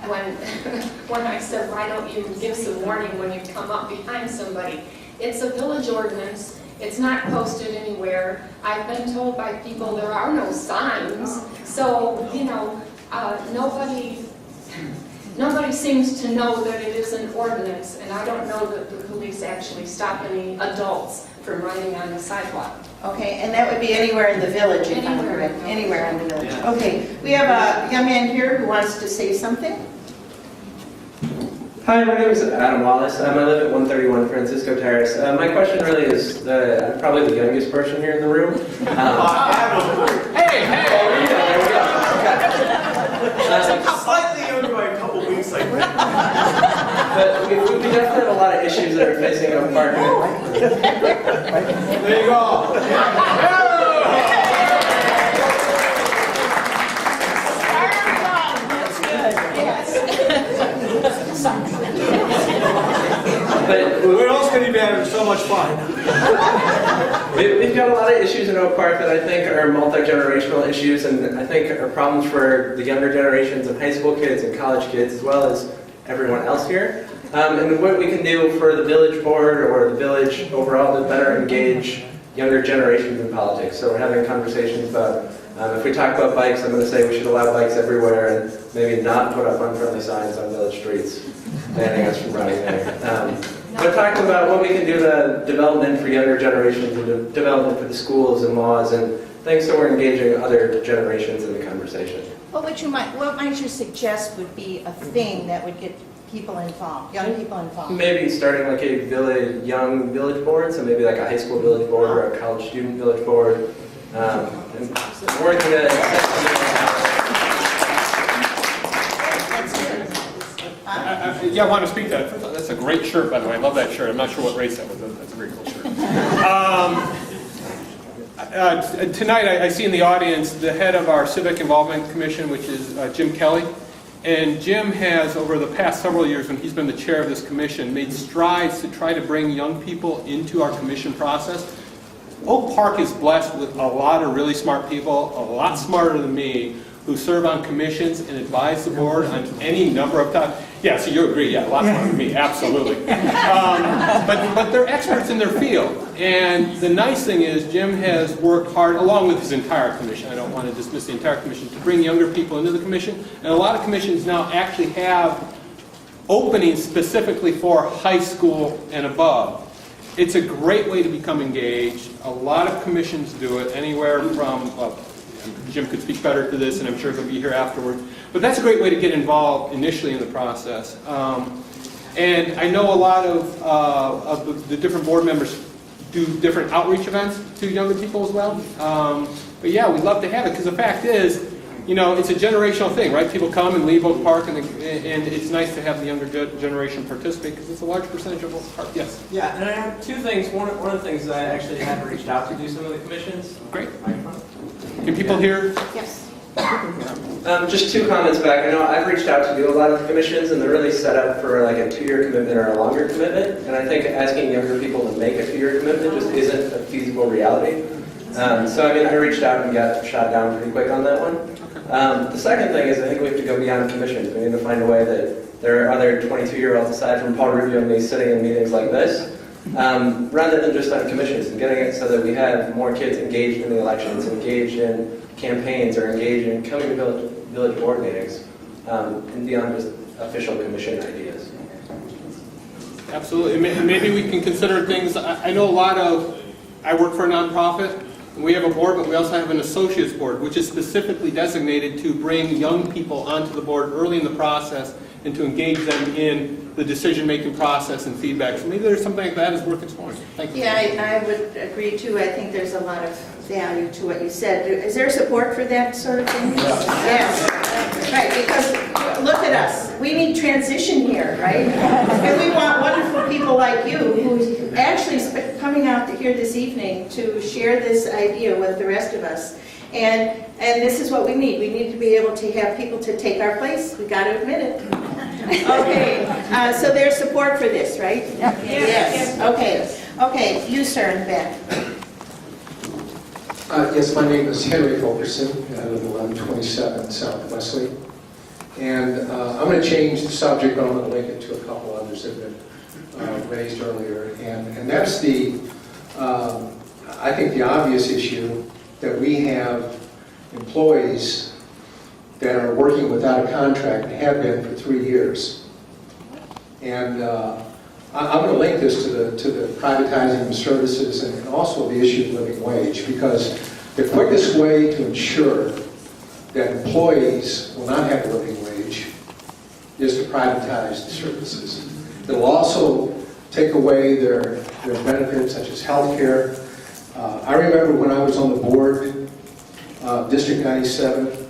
when, when I said, why don't you give some warning when you come up behind somebody? It's a village ordinance. It's not posted anywhere. I've been told by people there are no signs. So, you know, nobody seems to know that it is an ordinance, and I don't know that the police actually stop any adults from riding on the sidewalk. Okay, and that would be anywhere in the village, if I'm correct. Anywhere in the village. Okay, we have a young man here who wants to say something. Hi, my name is Adam Wallace. I live at 131 Francisco Terrace. My question really is, I'm probably the youngest person here in the room. Hey! There we go. Slightly younger by a couple weeks, like But we definitely have a lot of issues that are facing OakPark. There you go. But Where else can you be having so much fun? we've got a lot of issues in OakPark that I think are multi-generational issues, and I think are problems for the younger generations of high school kids and college kids, as well as everyone else here. And what we can do for the village board or the village overall to better engage younger generations in politics. So we're having conversations about, if we talk about bikes, I'm going to say we should allow bikes everywhere and maybe not put up unfriendly signs on village streets, banning us from riding there. We're talking about what we can do to development for younger generations and development for the schools and laws and things, so we're engaging other generations in the conversation. What might you suggest would be a thing that would get people involved, young people involved? Maybe starting like a young village board, so maybe like a high school village board or a college student village board, and working Yeah, I want to speak to that. That's a great shirt, by the way. I love that shirt. I'm not sure what race that was. That's a very cool shirt. Tonight, I see in the audience the head of our Civic Involvement Commission, which is Jim Kelly. And Jim has, over the past several years, when he's been the chair of this commission, made strides to try to bring young people into our commission process. OakPark is blessed with a lot of really smart people, a lot smarter than me, who serve on commissions and advise the board on any number of topics. Yeah, so you agree, yeah, a lot smarter than me, absolutely. But they're experts in their field. And the nice thing is Jim has worked hard, along with his entire commission, I don't want to dismiss the entire commission, to bring younger people into the commission. And a lot of commissions now actually have openings specifically for high school and above. It's a great way to become engaged. A lot of commissions do it, anywhere from, well, Jim could speak better to this, and I'm sure he'll be here afterwards. But that's a great way to get involved initially in the process. And I know a lot of the different board members do different outreach events to younger people as well. But yeah, we'd love to have it, because the fact is, you know, it's a generational thing, right? People come and leave OakPark, and it's nice to have the younger generation participate, because it's a large percentage of OakPark. Yes? Yeah, and I have two things. One of the things that I actually had reached out to do some of the commissions. Great. Can people hear? Yes. Just two comments back. I know I've reached out to do a lot of commissions, and they're really set up for like a 2-year commitment or a longer commitment. And I think asking younger people to make a 2-year commitment just isn't a feasible reality. So I mean, I reached out and got shot down pretty quick on that one. The second thing is I think we have to go beyond commissions. We need to find a way that there are other 22-year-olds aside from Paul Rubio and me sitting in meetings like this, rather than just on commissions, and getting it so that we have more kids engaged in the elections, engaged in campaigns, or engaged in coming to village board meetings, and beyond just official commission ideas. Absolutely. Maybe we can consider things. I know a lot of, I work for a nonprofit, and we have a board, but we also have an associates board, which is specifically designated to bring young people onto the board early in the process and to engage them in the decision-making process and feedback. So maybe there's something like that is worth exploring. Thank you. Yeah, I would agree too. I think there's a lot of value to what you said. Is there support for that sort of thing? Yes. Right, because look at us. We need transition here, right? And we want wonderful people like you who actually coming out here this evening to share this idea with the rest of us. And this is what we need. We need to be able to have people to take our place. We got to admit it. Okay, so there's support for this, right? Yes. Okay, you sir in the back. Yes, my name is Henry Fulkerson. I live at 1127 South Wesley. And I'm going to change the subject, but I'm going to link it to a couple others that have been raised earlier. And that's the, I think the obvious issue that we have employees that are working without a contract and have been for 3 years. And I'm going to link this to the privatizing of services and also the issue of living wage, because the quickest way to ensure that employees will not have a living wage is to privatize the services. It'll also take away their benefits such as health care. I remember when I was on the board of District 97,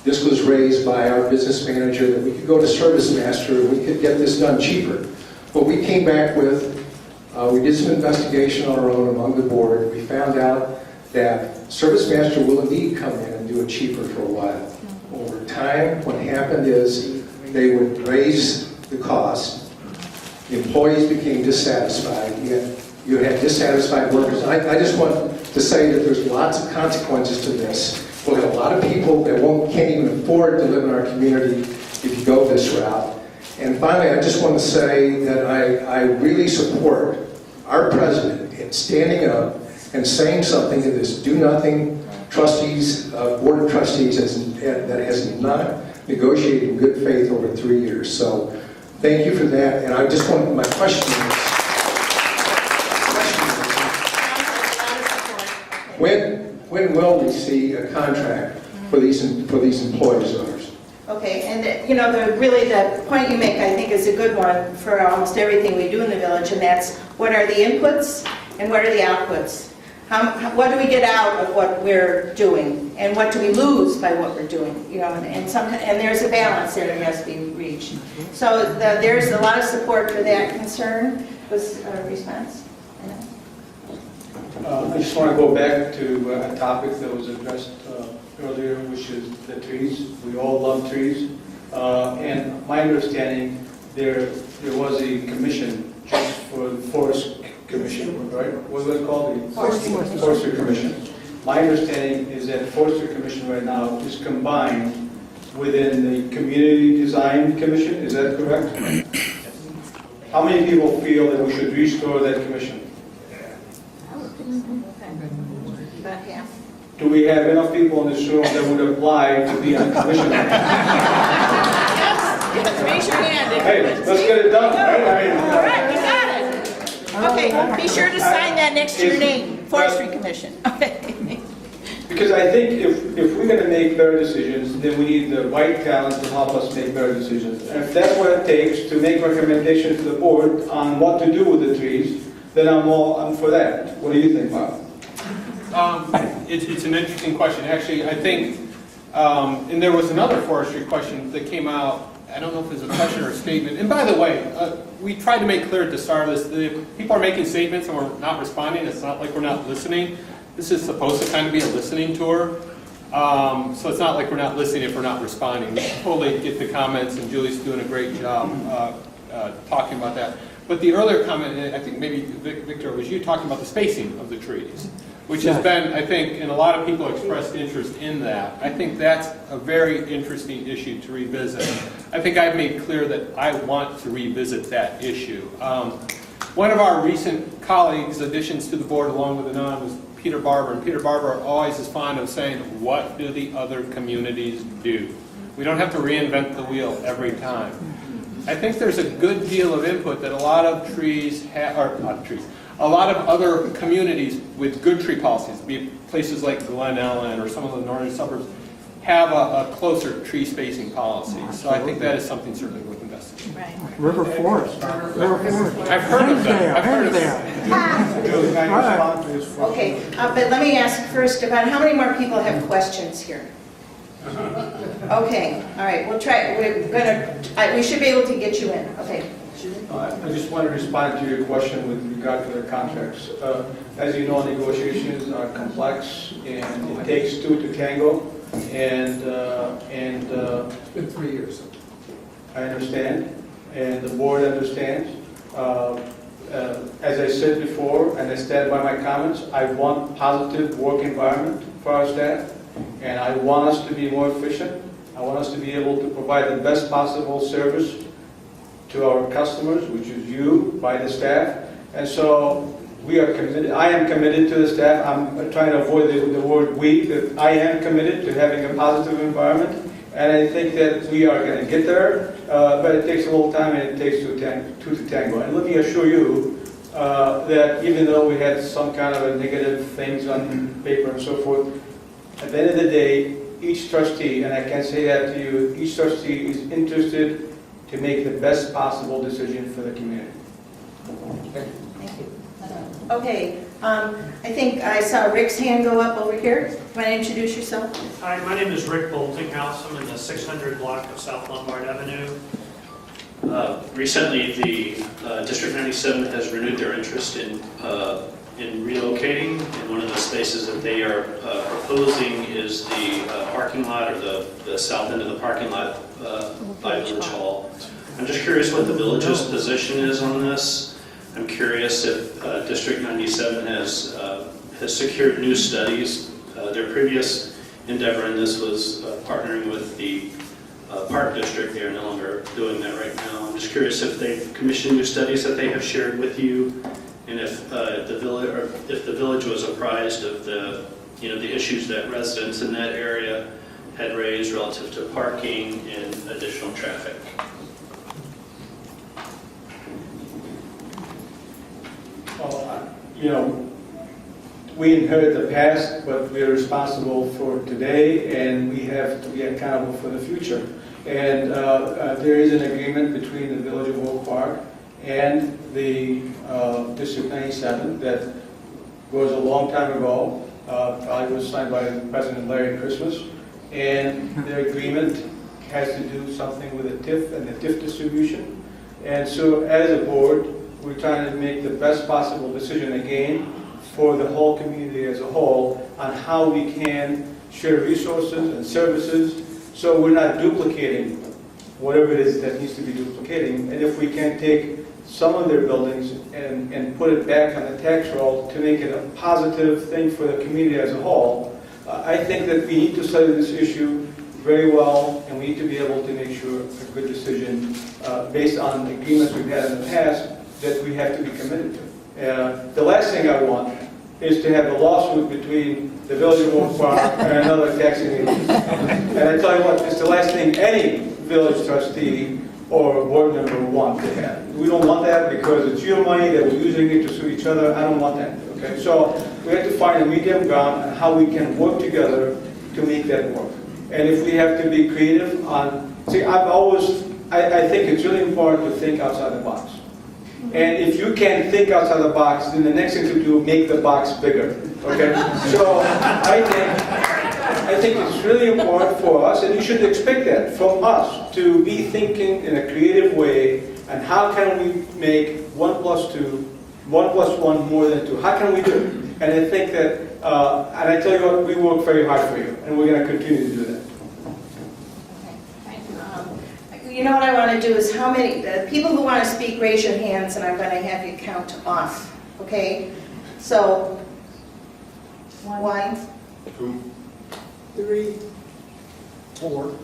this was raised by our business manager that we could go to Service Master and we could get this done cheaper. But we came back with, we did some investigation on our own among the board. We found out that Service Master will indeed come in and do it cheaper for a while. Over time, what happened is they would raise the cost. The employees became dissatisfied. You had dissatisfied workers. I just want to say that there's lots of consequences to this. We'll have a lot of people that can't even afford to live in our community if you go this route. And finally, I just want to say that I really support our president in standing up and saying something to this do-nothing trustees, board of trustees that has not negotiated in good faith over 3 years. So thank you for that. And I just want, my question is, when will we see a contract for these employees of ours? Okay, and really the point you make, I think, is a good one for almost everything we do in the village, and that's what are the inputs and what are the outputs? What do we get out of what we're doing, and what do we lose by what we're doing? And there's a balance there that has to be reached. So there's a lot of support for that concern. Was a response? I just want to go back to a topic that was addressed earlier, which is the trees. We all love trees. And my understanding, there was a commission just for the Forest Commission, right? What was it called? The Forestry Commission. My understanding is that Forestry Commission right now is combined within the Community Design Commission. Is that correct? How many people feel that we should restore that commission? About half. Do we have enough people in this room that would apply to be on commission? Yes, raise your hand. Hey, let's get it done. All right, you got it. Okay, be sure to sign that next to your name, Forestry Commission. Okay. Because I think if we're going to make better decisions, then we need the right talent to help us make better decisions. And if that's what it takes to make recommendations to the board on what to do with the trees, then I'm for that. What do you think, Bob? It's an interesting question. Actually, I think, and there was another forestry question that came out. I don't know if it's a question or a statement. And by the way, we tried to make clear at the start of this, that people are making statements and we're not responding. It's not like we're not listening. This is supposed to kind of be a listening tour. So it's not like we're not listening if we're not responding. We totally get the comments, and Julie's doing a great job talking about that. But the earlier comment, I think maybe Victor, was you talking about the spacing of the trees, which has been, I think, and a lot of people expressed interest in that. I think that's a very interesting issue to revisit. I think I've made clear that I want to revisit that issue. One of our recent colleagues' additions to the board, along with Anan, was Peter Barber. And Peter Barber always is fond of saying, what do the other communities do? We don't have to reinvent the wheel every time. I think there's a good deal of input that a lot of a lot of other communities with good tree policies, be it places like Glen Ellen or some of the northern suburbs, have a closer tree spacing policy. So I think that is something certainly worth investigating. Right. River Forest. I've heard of them. I've heard of them. Okay, but let me ask first about how many more people have questions here? Okay, all right, we'll try, we should be able to get you in, okay. I just want to respond to your question with regard to the contracts. As you know, negotiations are complex, and it takes two to tango. And It's been 3 years. I understand, and the board understands. As I said before, and I stand by my comments, I want positive work environment for our staff, and I want us to be more efficient. I want us to be able to provide the best possible service to our customers, which is you, by the staff. And so we are committed, I am committed to the staff. I'm trying to avoid the word we, that I am committed to having a positive environment. And I think that we are going to get there, but it takes a little time and it takes two to tango. And let me assure you that even though we had some kind of a negative things on paper and so forth, at the end of the day, each trustee, and I can say that to you, each trustee is interested to make the best possible decision for the community. Thank you. Okay, I think I saw Rick's hand go up over here. Want to introduce yourself? Hi, my name is Rick Boltinghouse. I'm in the 600 block of South Lombard Avenue. Recently, the District 97 has renewed their interest in relocating, and one of the spaces that they are proposing is the parking lot, or the south end of the parking lot by Village Hall. I'm just curious what the village's position is on this. I'm curious if District 97 has secured new studies. Their previous endeavor in this was partnering with the Park District. They are no longer doing that right now. I'm just curious if they've commissioned new studies that they have shared with you, and if the village was apprised of the issues that residents in that area had raised relative to parking and additional traffic. Well, we inherit the past, but we are responsible for today, and we have to be accountable for the future. And there is an agreement between the Village of OakPark and the District 97 that was a long time ago. Probably was signed by President Larry Christmas, and the agreement has to do something with the TIF and the TIF distribution. And so, as a board, we're trying to make the best possible decision again for the whole community as a whole on how we can share resources and services so we're not duplicating whatever it is that needs to be duplicating. And if we can take some of their buildings and put it back on the tax roll to make it a positive thing for the community as a whole, I think that we need to study this issue very well, and we need to be able to make sure a good decision based on the agreements we've had in the past that we have to be committed to. The last thing I want is to have a lawsuit between the Village of OakPark and another taxing agency. And I tell you what, it's the last thing any village trustee or board member want to have. We don't want that because it's your money that we're using it to sue each other. I don't want that. Okay, so we have to find a medium ground on how we can work together to make that work. And if we have to be creative on, see, I think it's really important to think outside the box. And if you can think outside the box, then the next thing to do, make the box bigger. Okay? So I think it's really important for us, and you should expect that from us, to be thinking in a creative way, and how can we make 1 + 2, 1 + 1 more than 2? How can we do it? And I think that, and I tell you what, we work very hard for you, and we're going to continue to do that. You know what I want to do is how many, people who want to speak, raise your hands, and I'm going to have you count off, okay? So, 1, 2, 3, 4,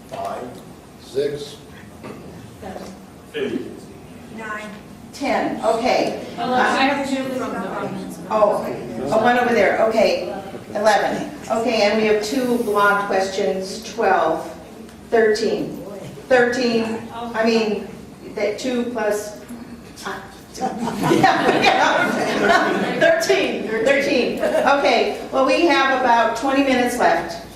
5, 6, 8. 9. 10, okay. I have 2 from the audience. Oh, one over there, okay. 11, okay, and we have 2 blocked questions, 12, 13. 13, I mean, that 2 plus, yeah, 13, okay. Well, we have about 20 minutes left,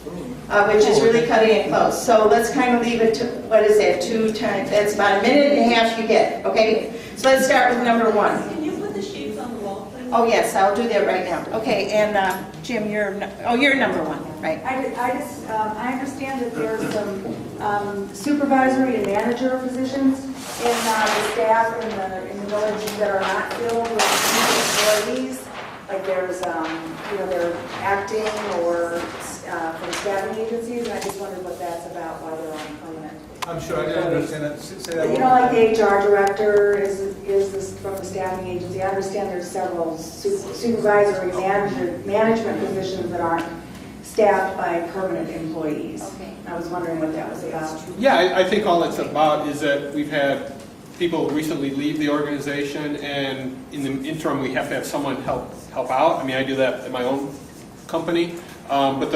which is really cutting it close. So let's kind of leave it to, what is that, 2 times, that's about a minute and a half you get, okay? So let's start with number 1. Can you put the sheets on the wall, please? Oh, yes, I'll do that right now. Okay, and Jim, you're number 1, right? I understand that there are some supervisory and manager positions in the staff in the village that are not filled with employees. Like there's, they're acting or from staffing agencies, and I just wondered what that's about, why they're on permanent. I'm sure I didn't understand that. Say that Like the HR director is this from the staffing agency. I understand there's several supervisory management positions that aren't staffed by permanent employees. Okay. I was wondering what that was about. Yeah, I think all it's about is that we've had people recently leave the organization, and in the interim, we have to have someone help out. I mean, I do that at my own company, but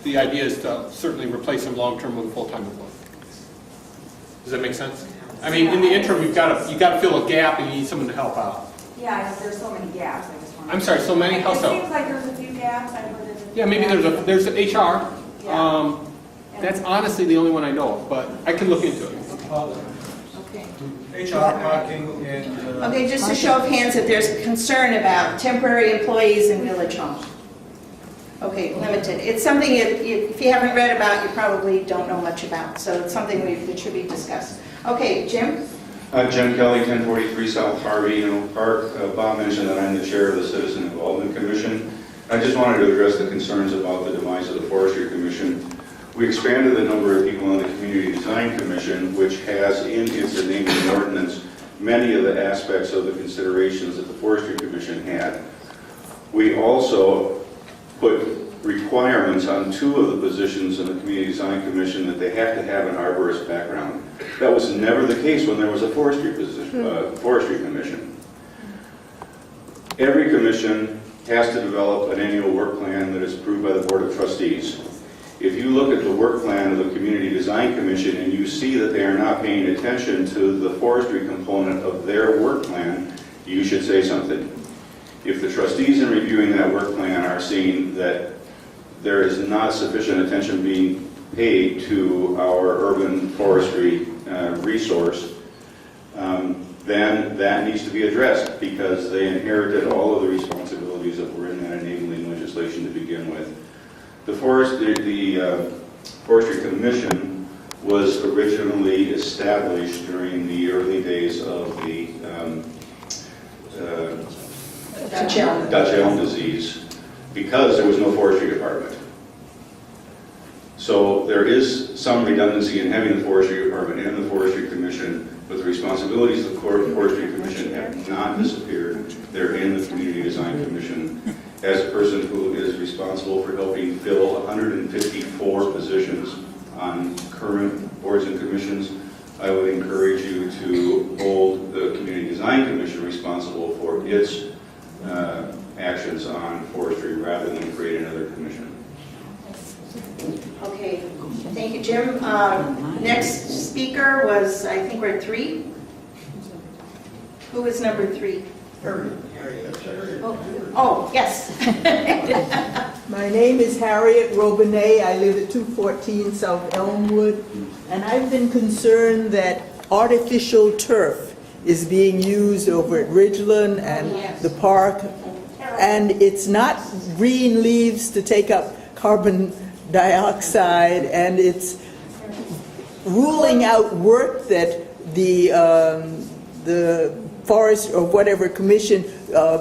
the idea is to certainly replace them long-term with a full-time employee. Does that make sense? I mean, in the interim, you got to fill a gap, and you need someone to help out. Yeah, there's so many gaps, I just wanted. I'm sorry, so many? How so? It seems like there's a few gaps. I heard there's a few Yeah, maybe gaps. there's HR. Yeah. That's honestly the only one I know of, but I can look into it. Okay. HR, parking, and... Okay, just a show of hands if there's concern about temporary employees in Village Hall. Okay, limited. It's something if you haven't read about, you probably don't know much about, so it's something that should be discussed. Okay, Jim? Jim Kelly, 1043 South Harvey, Oak Park. Bob mentioned that I'm the chair of the Citizen Involvement Commission. I just wanted to address the concerns about the demise of the Forestry Commission. We expanded the number of people on the Community Design Commission, which has in its enabling ordinance many of the aspects of the considerations that the Forestry Commission had. We also put requirements on 2 of the positions in the Community Design Commission that they have to have an arborist background. That was never the case when there was a forestry commission. Every commission has to develop an annual work plan that is approved by the Board of Trustees. If you look at the work plan of the Community Design Commission and you see that they are not paying attention to the forestry component of their work plan, you should say something. If the trustees in reviewing that work plan are seeing that there is not sufficient attention being paid to our urban forestry resource, then that needs to be addressed because they inherited all of the responsibilities that were in that enabling legislation to begin with. The Forestry Commission was originally established during the early days of the Dutch elm disease because there was no forestry department. So there is some redundancy in having the Forestry Department and the Forestry Commission, but the responsibilities of the Forestry Commission have not disappeared. They're in the Community Design Commission. As a person who is responsible for helping fill 154 positions on current boards and commissions, I would encourage you to hold the Community Design Commission responsible for its actions on forestry rather than create another commission. Okay, thank you, Jim. Next speaker was, I think we're at 3. Who was number 3? Oh, yes. My name is Harriet Robinet. I live at 214 South Elmwood, and I've been concerned that artificial turf is being used over at Ridgeland and the park, and it's not green leaves to take up carbon dioxide, and it's ruling out work that the forest or whatever commission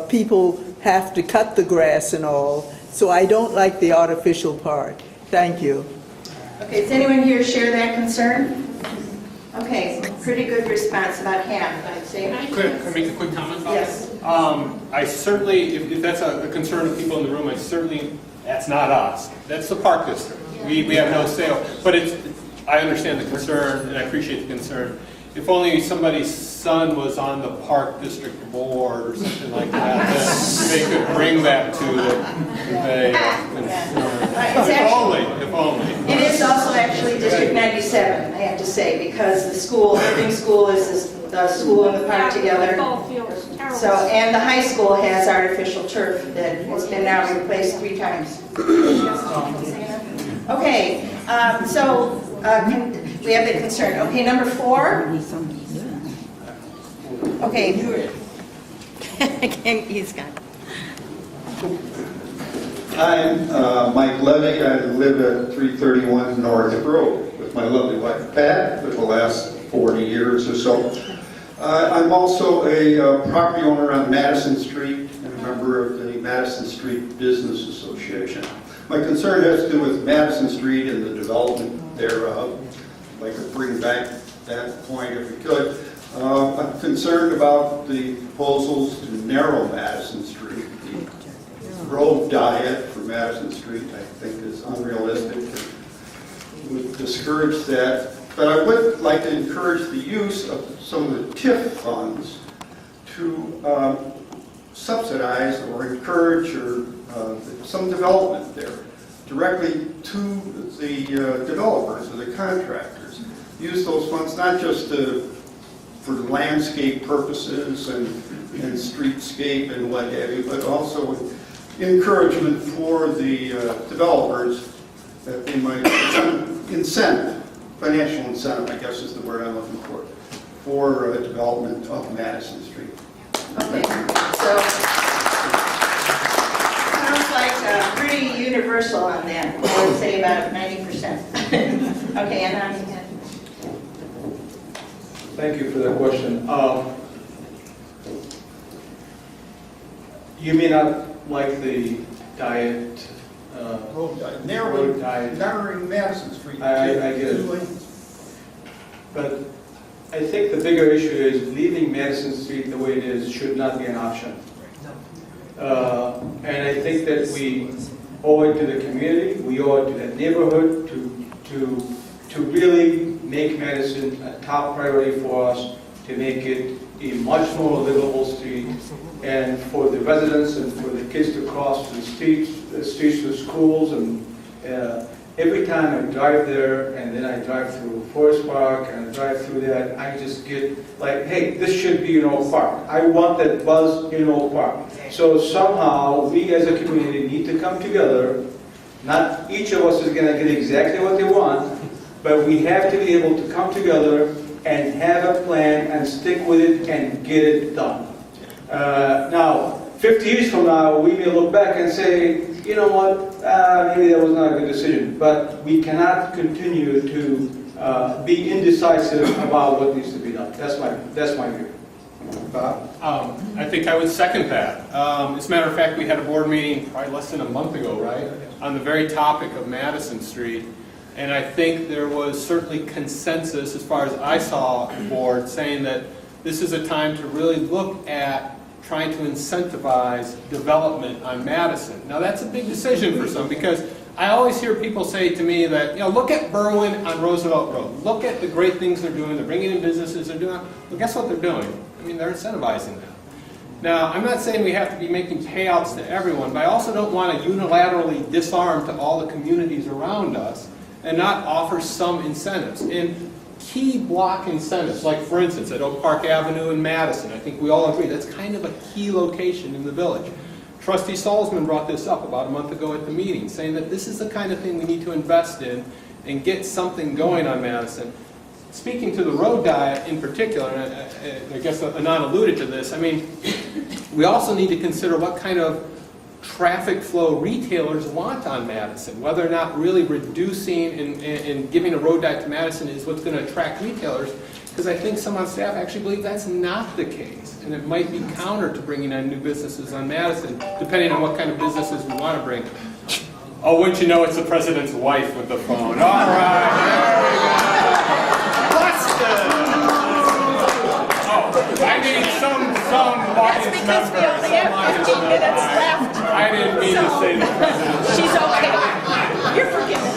people have to cut the grass and all. So I don't like the artificial part. Thank you. Okay, does anyone here share that concern? Okay, pretty good response, about half, I'd say. Can I make a quick comment about Yes. this? I certainly, if that's a concern of people in the room, that's not us. That's the park district. We have no say. But I understand the concern, and I appreciate the concern. If only somebody's son was on the park district board or something like that, then they could bring that to the concern. If only. It is also actually District 97, I have to say, because the school, Irving School is the school and the park together. So, and the high school has artificial turf that has been now replaced 3 times. Okay, so we have the concern. Okay, number 4. Okay. He's got it. I'm Mike Levy. I live at 331 North Road with my lovely wife Pat for the last 40 years or so. I'm also a property owner on Madison Street and a member of the Madison Street Business Association. My concern has to do with Madison Street and the development thereof. I'd like to bring back that point if we could. I'm concerned about the proposals to narrow Madison Street. The road diet for Madison Street, I think is unrealistic and would discourage that. But I would like to encourage the use of some of the TIF funds to subsidize or encourage or some development there directly to the developers or the contractors. Use those funds not just for landscape purposes and streetscape and what have you, but also encouragement for the developers that they might incentive, financial incentive, I guess is the word I'm looking for development of Madison Street. Okay, so sounds like pretty universal on that. I would say about 90%. Okay, Anan. Thank you for that question. You may not like the diet, Road diet, road diet. narrowing Madison Street. I get it. 2 lanes. But I think the bigger issue is leaving Madison Street the way it is should not be an option. And I think that we owe it to the community, we owe it to the neighborhood to really make Madison a top priority for us, to make it a much more livable street, and for the residents and for the kids to cross the streets to schools. And every time I drive there, and then I drive through Forest Park, and I drive through that, I just get like, hey, this should be in Oak Park. I want that buzz in Oak Park. So somehow, we as a community need to come together. Not each of us is going to get exactly what they want, but we have to be able to come together and have a plan and stick with it and get it done. Now, 50 years from now, we may look back and say, you know what, maybe that was not a good decision. But we cannot continue to be indecisive about what needs to be done. That's my view. Bob? I think I would second that. As a matter of fact, we had a board meeting probably less than a month ago, right, on the very topic of Madison Street. And I think there was certainly consensus, as far as I saw the board, saying that this is a time to really look at trying to incentivize development on Madison. Now that's a big decision for some, because I always hear people say to me that, you know, look at Berwyn on Roosevelt Road. Look at the great things they're doing. They're bringing in businesses. They're doing. Well, guess what they're doing? I mean, they're incentivizing them. Now, I'm not saying we have to be making payouts to everyone, but I also don't want to unilaterally disarm to all the communities around us and not offer some incentives. And key block incentives, like for instance at Oak Park Avenue in Madison, I think we all agree that's kind of a key location in the village. Trustee Salzman brought this up about a month ago at the meeting, saying that this is the kind of thing we need to invest in and get something going on Madison. Speaking to the road diet in particular, and I guess Anan alluded to this, I mean, we also need to consider what kind of traffic flow retailers want on Madison, whether or not really reducing and giving a road diet to Madison is what's going to attract retailers, because I think some on staff actually believe that's not the case, and it might be counter to bringing on new businesses on Madison, depending on what kind of businesses we want to bring. Oh, wouldn't you know, it's the president's wife with the phone. All right, there we go. I need some audience because we only have 15 minutes left. I didn't mean to say the president. She's okay. You're forgiven.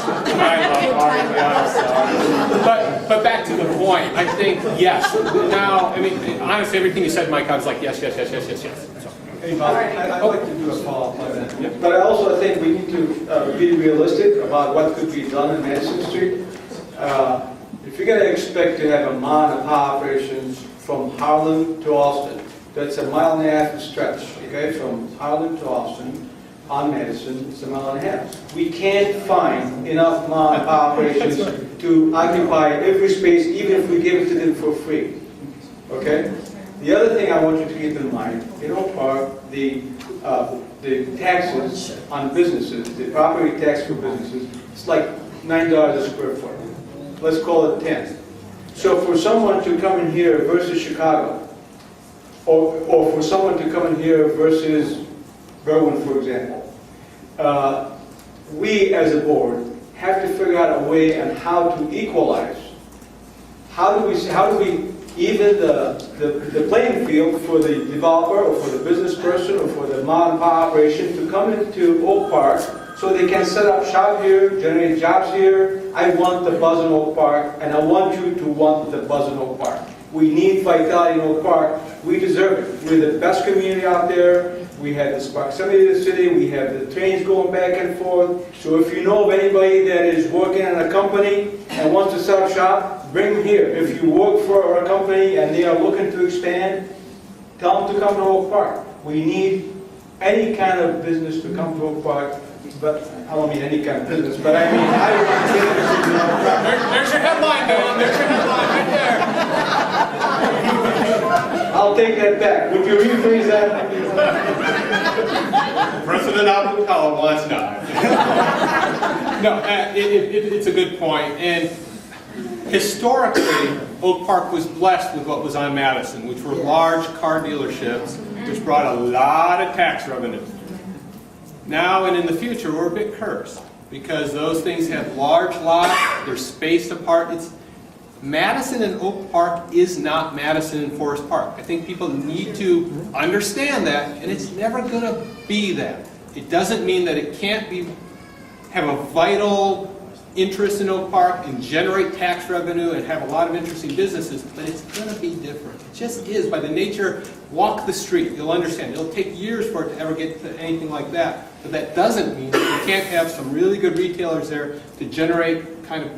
But back to the point, I think, yes. Now, I mean, honestly, everything you said, Mike, I was like, yes. So. Hey, Bob, I'd like to do a follow-up on that. But I also think we need to be realistic about what could be done in Madison Street. If you're going to expect to have a mom-and-pop operations from Harlem to Austin, that's a 1.5 mile stretch, okay, from Harlem to Austin on Madison, it's a 1.5 miles. We can't find enough mom-and-pop operations to occupy every space, even if we give it to them for free, okay? The other thing I want you to keep in mind, in Oak Park, the taxes on businesses, the property tax for businesses, it's like $9 a square foot. Let's call it 10. So for someone to come in here versus Chicago, or for someone to come in here versus Berwyn, for example, we as a board have to figure out a way on how to equalize. How do we even the playing field for the developer or for the business person or for the mom and pop operation to come into Oak Park so they can set up shop here, generate jobs here. I want the buzz in Oak Park, and I want you to want the buzz in Oak Park. We need vitality in Oak Park. We deserve it. We're the best community out there. We have this proximity to the city. We have the trains going back and forth. So if you know of anybody that is working in a company and wants to set up shop, bring them here. If you work for a company and they are looking to expand, tell them to come to Oak Park. We need any kind of business to come to Oak Park. But I don't mean any kind of business, but I mean, I want business to come to Oak Park. There's your headline, Dan. There's your headline right there. I'll take that back. Would you rephrase that? President Abu-Taleb wants not. No, it's a good point. And historically, Oak Park was blessed with what was on Madison, which were large car dealerships, which brought a lot of tax revenue. Now and in the future, we're a bit cursed because those things have large lots, they're spaced apart. Madison and Oak Park is not Madison and Forest Park. I think people need to understand that, and it's never going to be that. It doesn't mean that it can't have a vital interest in Oak Park and generate tax revenue and have a lot of interesting businesses, but it's going to be different. It just is. By the nature, walk the street, you'll understand. It'll take years for it to ever get to anything like that, but that doesn't mean that you can't have some really good retailers there to generate kind of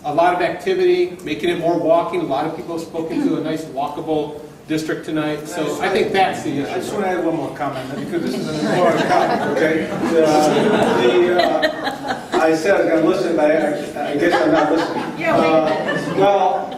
a lot of activity, making it more walking. A lot of people have spoken to a nice walkable district tonight. So I think that's the issue. I just want to add one more comment because this is an important comment, okay? I said I was going to listen, but I guess I'm not listening. Well,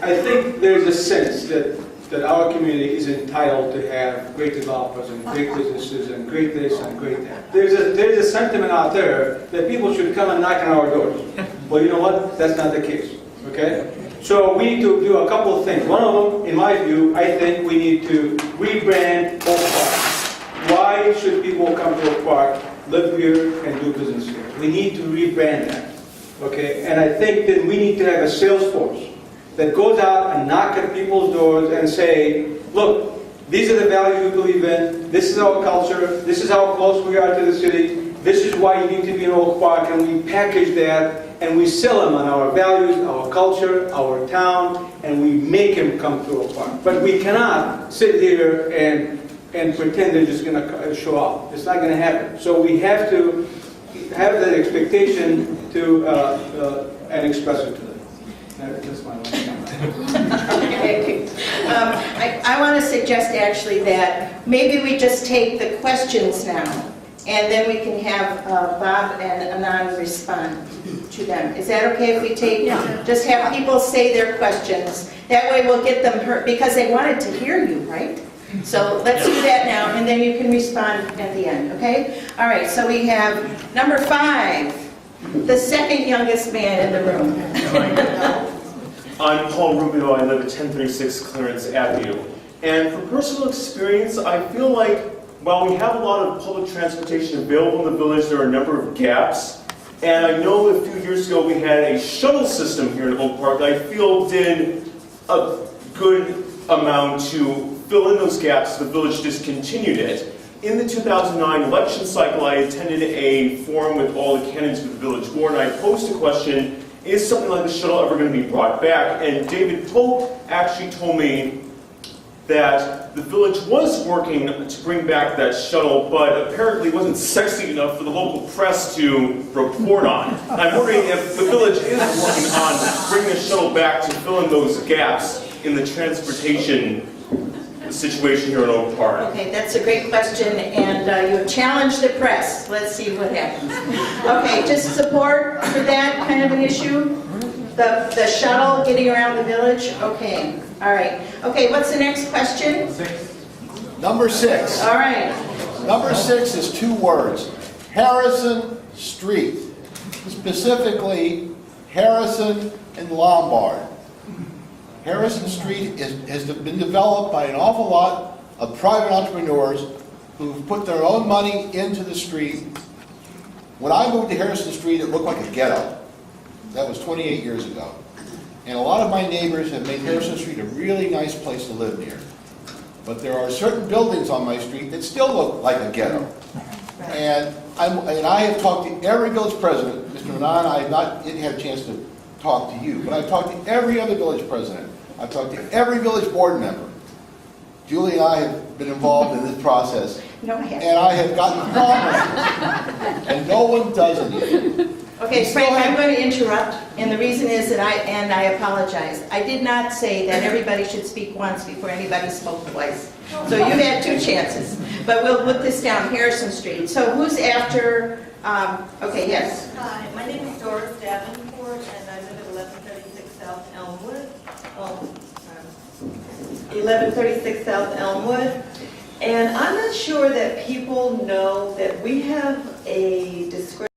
I think there's a sense that our community is entitled to have great developers and great businesses and great this and great that. There's a sentiment out there that people should come and knock on our doors. Well, you know what? That's not the case, okay? So we need to do a couple of things. One of them, in my view, I think we need to rebrand Oak Park. Why should people come to Oak Park, live here, and do business here? We need to rebrand that, okay? And I think that we need to have a sales force that goes out and knock at people's doors and say, look, these are the values we believe in, this is our culture, this is how close we are to the city, this is why you need to be in Oak Park, and we package that and we sell them on our values, our culture, our town, and we make them come to Oak Park. But we cannot sit here and pretend they're just going to show up. It's not going to happen. So we have to have that expectation to and express it to them. That's my last comment. I want to suggest actually that maybe we just take the questions now, and then we can have Bob and Anan respond to them. Is that okay if we just have people say their questions? That way we'll get them heard, because they wanted to hear you, right? So let's do that now, and then you can respond at the end, okay? All right, so we have number 5, the second youngest man in the room. I'm Paul Rubio. I live at 1036 Clarence Avenue. And from personal experience, I feel like while we have a lot of public transportation available in the village, there are a number of gaps. And I know a few years ago we had a shuttle system here in Oak Park that I feel did a good amount to fill in those gaps. The village discontinued it. In the 2009 election cycle, I attended a forum with all the candidates for the village board, and I posed a question, is something like the shuttle ever going to be brought back? And David Pope actually told me that the village was working to bring back that shuttle, but apparently wasn't sexy enough for the local press to report on. I'm wondering if the village is working on bringing the shuttle back to fill in those gaps in the transportation situation here in Oak Park. Okay, that's a great question, and you have challenged the press. Let's see what happens. Okay, just support for that kind of an issue? The shuttle getting around the village? Okay, all right. Okay, what's the next question? Number 6. All right. Number 6 is 2 words. Harrison Street. Specifically, Harrison and Lombard. Harrison Street has been developed by an awful lot of private entrepreneurs who've put their own money into the street. When I moved to Harrison Street, it looked like a ghetto. That was 28 years ago. And a lot of my neighbors have made Harrison Street a really nice place to live near. But there are certain buildings on my street that still look like a ghetto. And I have talked to every village president. Mr. Anan, I have not yet had a chance to talk to you, but I've talked to every other village president. I've talked to every village board member. Julie and I have been involved in this process. No, I haven't. And I have gotten promises, and no one does anything. Okay, Frank, I'm going to interrupt, and the reason is that I apologize. I did not say that everybody should speak once before anybody spoke twice. So you've had 2 chances, but we'll put this down, Harrison Street. So who's after, okay, yes. Hi, my name is Doris Davenport, and I live at 1136 South Elmwood. 1136 South Elmwood. And I'm not sure that people know that we have a description